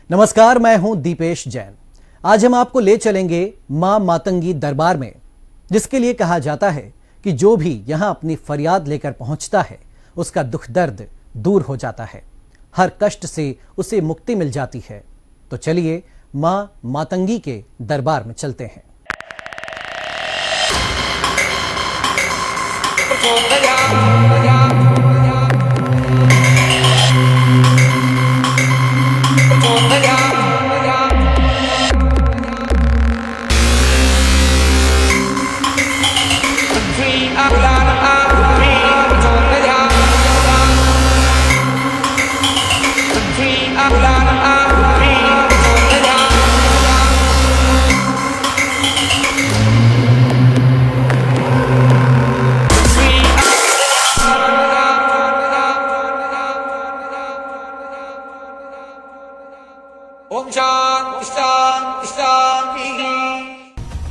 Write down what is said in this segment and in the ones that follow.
नमस्कार, मैं हूं दीपेश जैन। आज हम आपको ले चलेंगे मां मातंगी दरबार में, जिसके लिए कहा जाता है कि जो भी यहां अपनी फरियाद लेकर पहुंचता है उसका दुख दर्द दूर हो जाता है, हर कष्ट से उसे मुक्ति मिल जाती है। तो चलिए मां मातंगी के दरबार में चलते हैं।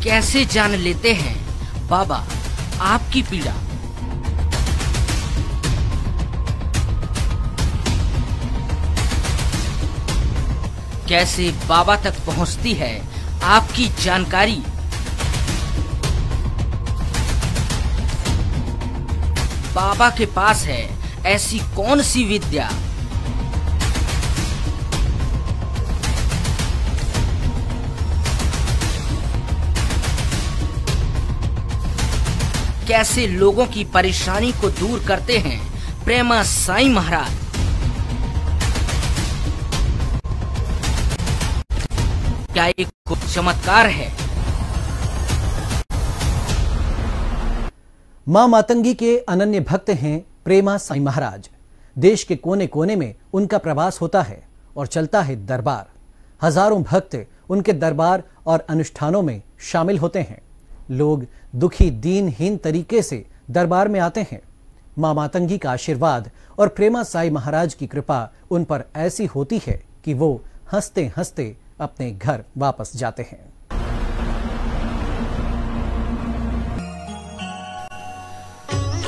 कैसे जान लेते हैं बाबा आपकी पीड़ा? कैसे बाबा तक पहुंचती है आपकी जानकारी? बाबा के पास है ऐसी कौन सी विद्या कैसे लोगों की परेशानी को दूर करते हैं प्रेमा साईं महाराज? क्या एक चमत्कार है? मां मातंगी के अनन्य भक्त हैं प्रेमा साईं महाराज। देश के कोने कोने में उनका प्रवास होता है और चलता है दरबार। हजारों भक्त उनके दरबार और अनुष्ठानों में शामिल होते हैं। लोग दुखी दीनहीन तरीके से दरबार में आते हैं। मां मातंगी का आशीर्वाद और प्रेमा साईं महाराज की कृपा उन पर ऐसी होती है कि वो हंसते हंसते अपने घर वापस जाते हैं।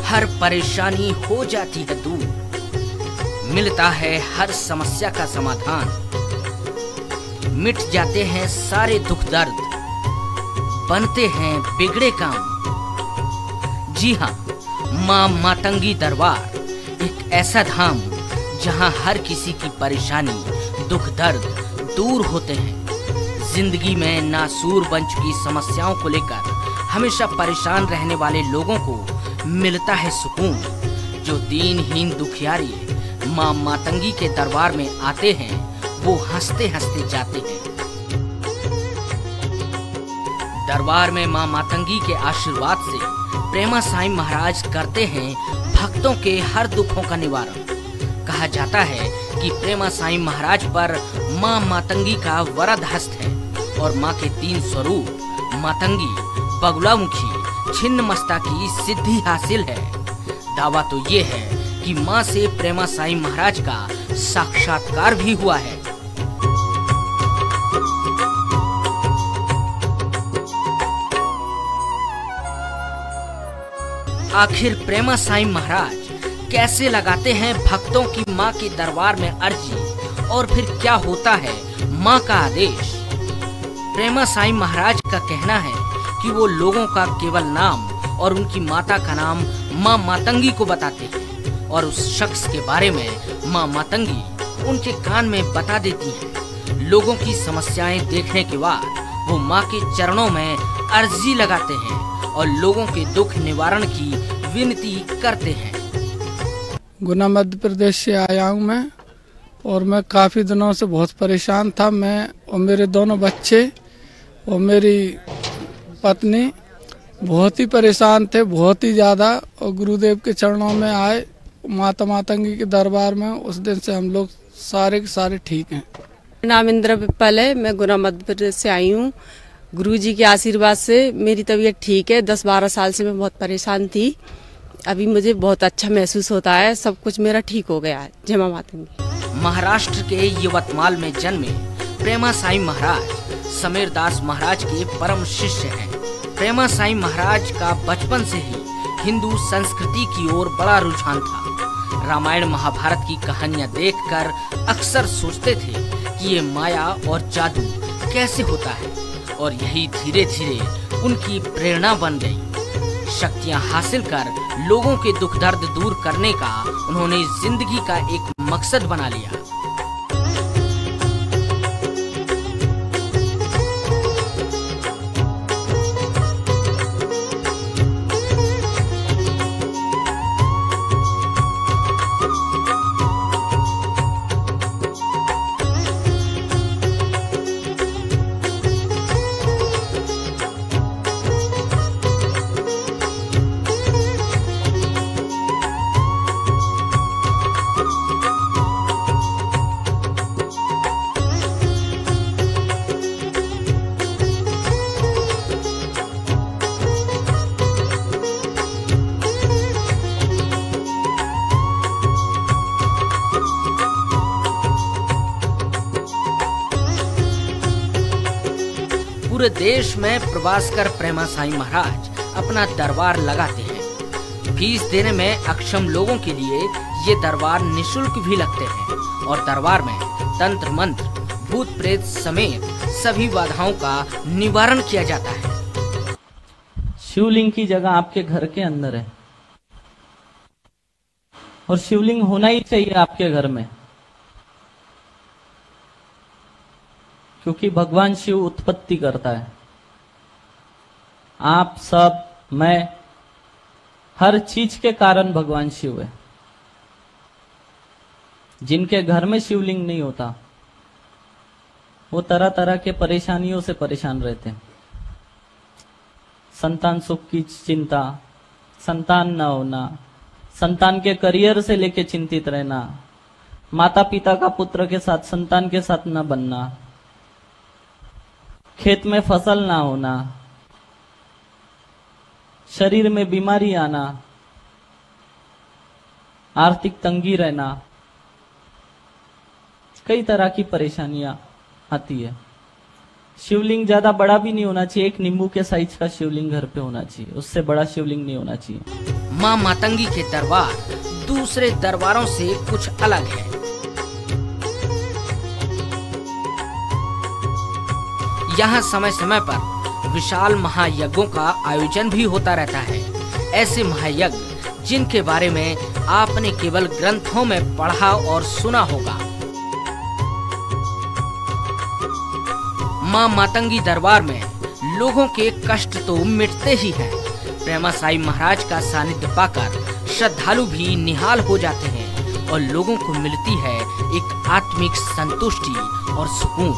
हर परेशानी हो जाती है दूर, मिलता है हर समस्या का समाधान, मिट जाते हैं सारे दुख दर्द, बनते हैं बिगड़े काम। जी हाँ, मां मातंगी दरबार एक ऐसा धाम जहां हर किसी की परेशानी दुख दर्द दूर होते हैं। जिंदगी में नासूर बन चुकी समस्याओं को लेकर हमेशा परेशान रहने वाले लोगों को मिलता है सुकून। जो दीनहीन दुखियारी मां मातंगी के दरबार में आते हैं वो हंसते हंसते जाते हैं। दरबार में मां मातंगी के आशीर्वाद से प्रेमा साईं महाराज करते हैं भक्तों के हर दुखों का निवारण। कहा जाता है कि प्रेमा साईं महाराज पर मां मातंगी का वरद हस्त है और मां के 3 स्वरूप मातंगी, बगुलामुखी, छिन्नमस्ता की सिद्धि हासिल है। दावा तो ये है कि मां से प्रेमा साईं महाराज का साक्षात्कार भी हुआ है। आखिर प्रेमा साईं महाराज कैसे लगाते हैं भक्तों की मां के दरबार में अर्जी और फिर क्या होता है मां का आदेश? प्रेमा साईं महाराज का कहना है कि वो लोगों का केवल नाम और उनकी माता का नाम मां मातंगी को बताते हैं और उस शख्स के बारे में मां मातंगी उनके कान में बता देती है। लोगों की समस्याएं देखने के बाद वो मां के चरणों में अर्जी लगाते हैं और लोगों के दुख निवारण की विनती करते हैं। गुना मध्य प्रदेश से आया हूँ मैं, और मैं काफ़ी दिनों से बहुत परेशान था। मैं और मेरे दोनों बच्चे और मेरी पत्नी बहुत ही परेशान थे, बहुत ही ज़्यादा। और गुरुदेव के चरणों में आए माता मातंगी के दरबार में, उस दिन से हम लोग सारे के सारे ठीक हैं। नाम इंद्र पिप्पल है, मैं गुना मध्य प्रदेश से आई हूँ। गुरुजी के आशीर्वाद से मेरी तबीयत ठीक है। 10-12 साल से मैं बहुत परेशान थी, अभी मुझे बहुत अच्छा महसूस होता है, सब कुछ मेरा ठीक हो गया है। जय मां मातंगी। महाराष्ट्र के यवतमाल में जन्मे प्रेमा साईं महाराज समीरदास महाराज के परम शिष्य हैं। प्रेमा साईं महाराज का बचपन से ही हिंदू संस्कृति की ओर बड़ा रुझान था। रामायण महाभारत की कहानियां देखकर अक्सर सोचते थे कि ये माया और जादू कैसे होता है, और यही धीरे धीरे उनकी प्रेरणा बन गई। शक्तियां हासिल कर लोगों के दुख दर्द दूर करने का उन्होंने जिंदगी का एक मकसद बना लिया। पूरे देश में प्रवास कर प्रेमा साईं महाराज अपना दरबार लगाते हैं। फीस देने में अक्षम लोगों के लिए ये दरबार निशुल्क भी लगते हैं और दरबार में तंत्र मंत्र, भूत प्रेत समेत सभी बाधाओं का निवारण किया जाता है। शिवलिंग की जगह आपके घर के अंदर है और शिवलिंग होना ही चाहिए आपके घर में, क्योंकि भगवान शिव उत्पत्ति करता है। आप सब, मैं, हर चीज के कारण भगवान शिव है। जिनके घर में शिवलिंग नहीं होता वो तरह तरह के परेशानियों से परेशान रहते हैं। संतान सुख की चिंता, संतान न होना, संतान के करियर से लेके चिंतित रहना, माता पिता का पुत्र के साथ संतान के साथ न बनना, खेत में फसल ना होना, शरीर में बीमारी आना, आर्थिक तंगी रहना, कई तरह की परेशानियां आती है। शिवलिंग ज्यादा बड़ा भी नहीं होना चाहिए, एक नींबू के साइज का शिवलिंग घर पे होना चाहिए, उससे बड़ा शिवलिंग नहीं होना चाहिए। मां मातंगी के दरबार दूसरे दरबारों से कुछ अलग है। यहाँ समय समय पर विशाल महायज्ञों का आयोजन भी होता रहता है। ऐसे महायज्ञ जिनके बारे में आपने केवल ग्रंथों में पढ़ा और सुना होगा। मां मातंगी दरबार में लोगों के कष्ट तो मिटते ही हैं, प्रेमा साईं महाराज का सानिध्य पाकर श्रद्धालु भी निहाल हो जाते हैं और लोगों को मिलती है एक आत्मिक संतुष्टि और सुकून।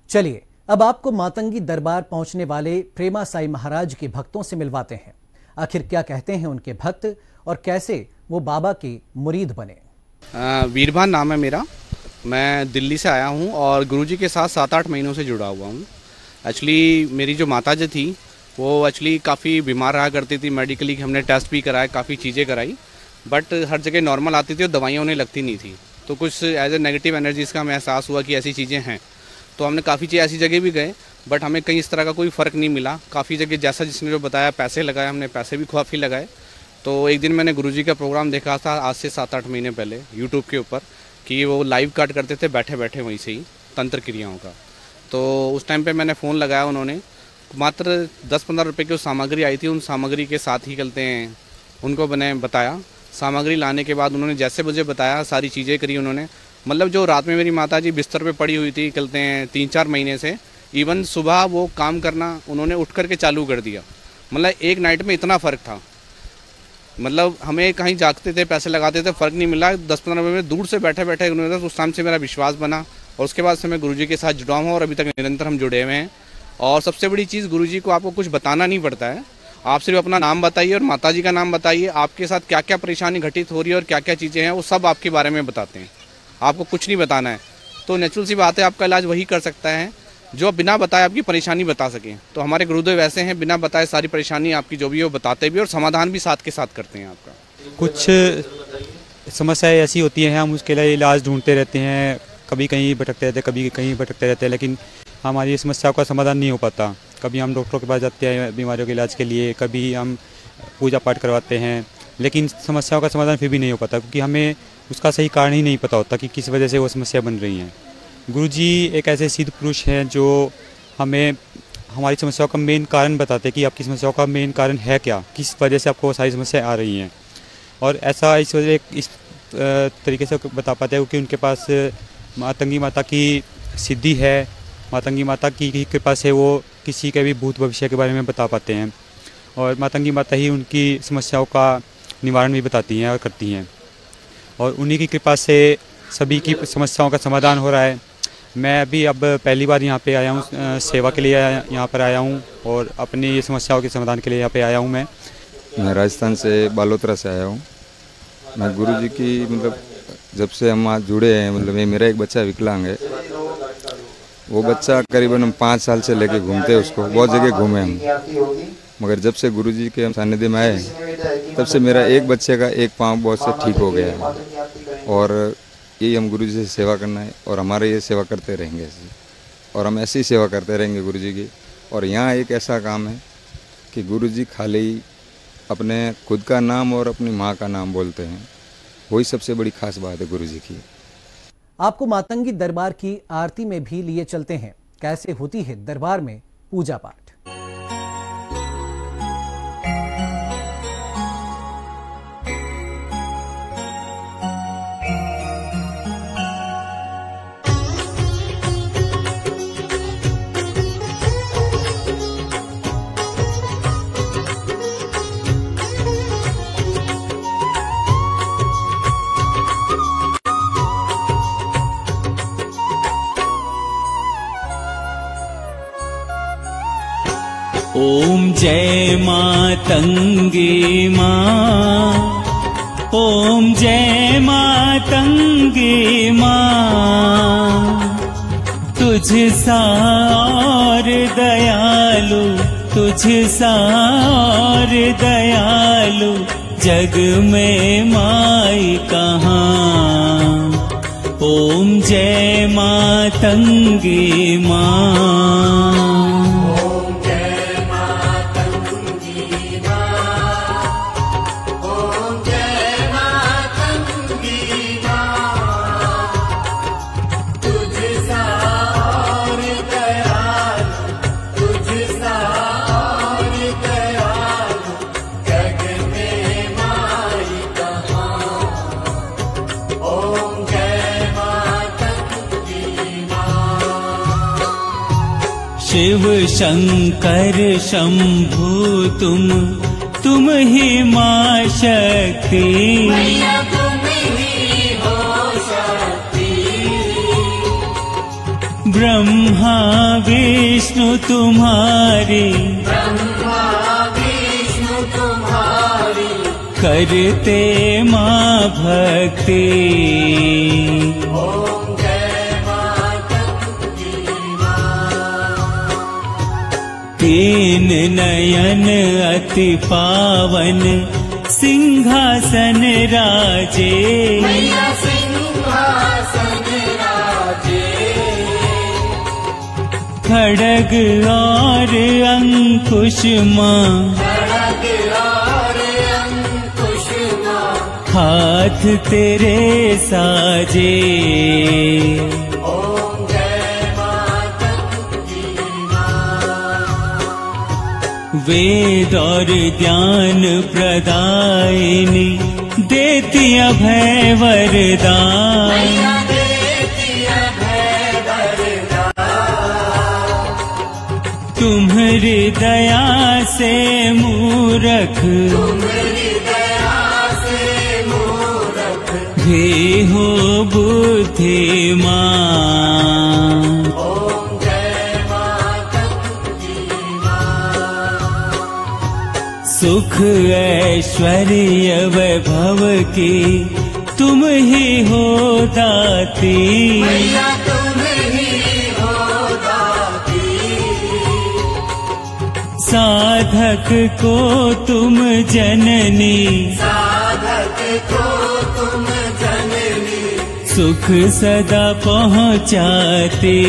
चलिए अब आपको मातंगी दरबार पहुंचने वाले प्रेमा साई महाराज के भक्तों से मिलवाते हैं। आखिर क्या कहते हैं उनके भक्त और कैसे वो बाबा के मुरीद बने। वीरभान नाम है मेरा। मैं दिल्ली से आया हूँ और गुरुजी के साथ 7-8 महीनों से जुड़ा हुआ हूँ। एक्चुअली मेरी जो माता जी थी वो एक्चुअली काफ़ी बीमार रहा करती थी। मेडिकली हमने टेस्ट भी कराए, काफ़ी चीज़ें कराई, बट हर जगह नॉर्मल आती थी और दवाइयाँ उन्हें लगती नहीं थी। तो कुछ एज ए नेगेटिव एनर्जीज़ का हमें एहसास हुआ कि ऐसी चीज़ें हैं। तो हमने काफ़ी चीज़ ऐसी जगह भी गए, बट हमें कहीं इस तरह का कोई फ़र्क नहीं मिला। काफ़ी जगह जैसा जिसने जो बताया पैसे लगाए, हमने पैसे भी काफ़ी लगाए। तो एक दिन मैंने गुरुजी का प्रोग्राम देखा था आज से 7-8 महीने पहले यूट्यूब के ऊपर, कि वो लाइव काट करते थे बैठे बैठे वहीं से ही तंत्र क्रियाओं का। तो उस टाइम पे मैंने फ़ोन लगाया, उन्होंने मात्र 10-15 रुपये की सामग्री आई थी, उन सामग्री के साथ ही कहते हैं उनको मैंने बताया। सामग्री लाने के बाद उन्होंने जैसे मुझे बताया सारी चीज़ें करी उन्होंने। मतलब जो रात में मेरी माता जी बिस्तर पे पड़ी हुई थी कहते हैं 3-4 महीने से, इवन सुबह वो काम करना उन्होंने उठ करके चालू कर दिया। मतलब एक नाइट में इतना फ़र्क था। मतलब हमें कहीं जागते थे, पैसे लगाते थे, फ़र्क नहीं मिला। 10-15 मिनट में दूर से बैठे बैठे उन्होंने, तो उस टाइम से मेरा विश्वास बना और उसके बाद से मैं गुरुजी के साथ जुड़ा हूँ और अभी तक निरंतर हम जुड़े हुए हैं। और सबसे बड़ी चीज़, गुरुजी को आपको कुछ बताना नहीं पड़ता है। आप सिर्फ अपना नाम बताइए और माता जी का नाम बताइए, आपके साथ क्या क्या परेशानी घटित हो रही है और क्या क्या चीज़ें हैं वो सब आपके बारे में बताते हैं। आपको कुछ नहीं बताना है। तो नेचुरल सी बात है, आपका इलाज वही कर सकता है जो बिना बताए आपकी परेशानी बता सकें। तो हमारे गुरुदेव ऐसे हैं, बिना बताए सारी परेशानी आपकी जो भी है वो बताते भी और समाधान भी साथ के साथ करते हैं आपका। कुछ समस्याएं ऐसी होती हैं, हम उसके लिए इलाज ढूंढते रहते हैं, कभी कहीं भटकते रहते हैं, कभी कहीं भटकते रहते हैं, लेकिन हमारी समस्याओं का समाधान नहीं हो पाता। कभी हम डॉक्टरों के पास जाते हैं बीमारियों के इलाज के लिए, कभी हम पूजा पाठ करवाते हैं, लेकिन समस्याओं का समाधान फिर भी नहीं हो पाता, क्योंकि हमें उसका सही कारण ही नहीं पता होता कि किस वजह से वो समस्या बन रही हैं। गुरुजी एक ऐसे सिद्ध पुरुष हैं जो हमें हमारी समस्याओं का मेन कारण बताते हैं कि आपकी समस्याओं का मेन कारण है क्या, किस वजह से आपको सारी समस्याएं आ रही हैं। और ऐसा इस वजह इस तरीके से बता पाते हैं क्योंकि उनके पास मातंगी माता की सिद्धि है। मातंगी माता की कृपा से वो किसी के भी भूत भविष्य के बारे में बता पाते हैं और मातंगी माता ही उनकी समस्याओं का निवारण भी बताती हैं और करती हैं, और उन्हीं की कृपा से सभी की समस्याओं का समाधान हो रहा है। मैं अभी अब पहली बार यहाँ पे आया हूँ, सेवा के लिए यहाँ पर आया हूँ और अपनी समस्याओं के समाधान के लिए यहाँ पे आया हूँ। मैं राजस्थान से बालोतरा से आया हूँ। मैं गुरुजी की मतलब जब से हम आज जुड़े हैं, मतलब मेरा एक बच्चा विकलांग है। वो बच्चा करीबन हम 5 साल से लेके घूमते हैं उसको, बहुत जगह घूमे हम, मगर जब से गुरुजी के हम सानिध्य में आए तब से मेरा एक बच्चे का एक पाँव बहुत से ठीक हो गया है। और यही हम गुरुजी से सेवा करना है और हमारे ये सेवा करते रहेंगे ऐसे, और हम ऐसी सेवा करते रहेंगे गुरुजी की। और यहाँ एक ऐसा काम है कि गुरुजी खाली अपने खुद का नाम और अपनी माँ का नाम बोलते हैं, वही सबसे बड़ी खास बात है गुरुजी की। आपको मातंगी दरबार की आरती में भी लिए चलते हैं, कैसे होती है दरबार में पूजा पाठ। ओम जय मातंगी माँ, ओम जय मातंगी माँ, तुझ सा और दयालु, तुझ सा और दयालु जग में माई कहाँ। ओम जय मातंगी माँ। शिव शंकर शंभु तुम ही माँ शक्ति, ब्रह्मा विष्णु तुम्हारी करते माँ भक्ति। तीन नयन अति पावन सिंहासन राजे, खड़ग और अंकुश माँ हाथ तेरे साजे। वेद और ज्ञान प्रदायिनी देती अभय वरदान। तुम्हारी दया से मूरख भी हो बुद्धिमान। सुख ऐश्वर्य वैभव की तुम ही हो दाती। साधक को तुम जननी, सुख सदा पहुँचाती।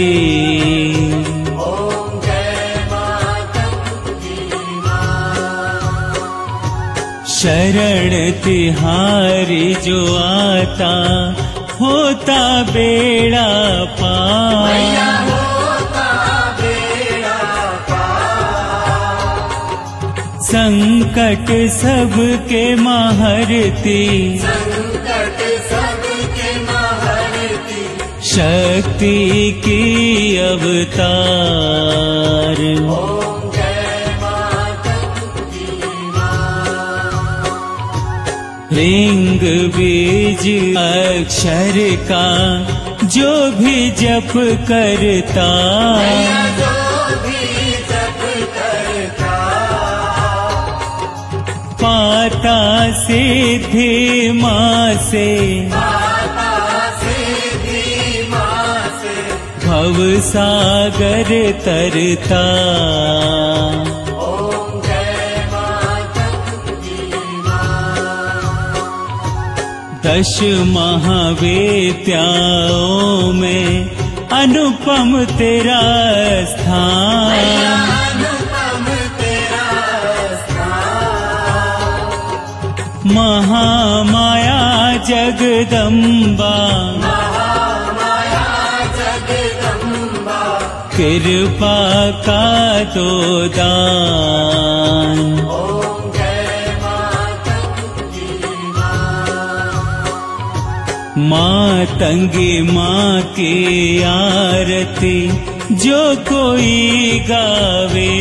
शरण तिहारी जो आता होता बेड़ा पार। संकट सबके महरती, शक्ति की अवतार। लिंग बीज अक्षर का जो भी जप करता, पाता सिद्धि माँ से, भव सागर तरता। दश महाविद्याओं में अनुपम तेरा स्थान। महामाया जगदम्बा, कृपा का दो दान। मातंगी माँ की आरती जो कोई गावे,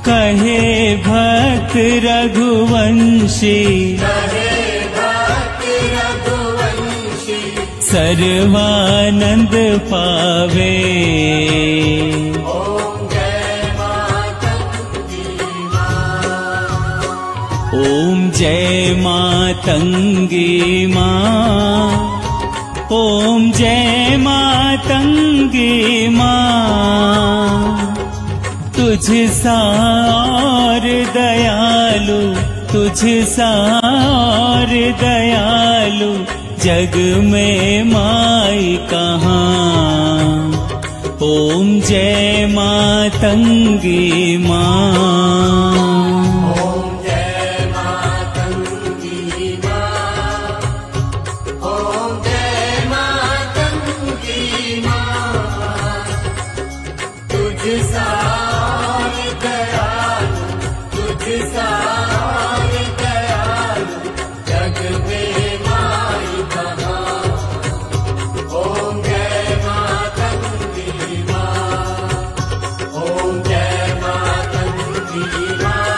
कहे भक्त रघुवंशी, सर्वानंद पावे। ओम जय मातंगी माँ, ओम जय मातंगी माँ। तुझ सा और दयालु, तुझ सा और दयालु जग में माई कहाँ। ओम जय मातंगी माँ। ओम जय मातंगी माँ।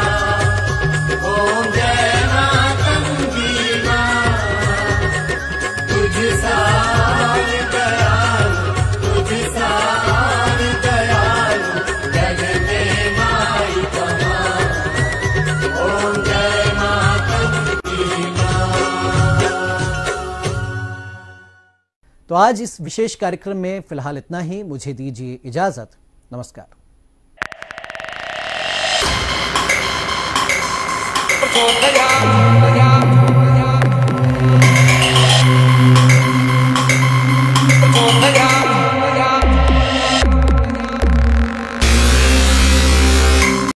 तो आज इस विशेष कार्यक्रम में फिलहाल इतना ही। मुझे दीजिए इजाजत। नमस्कार।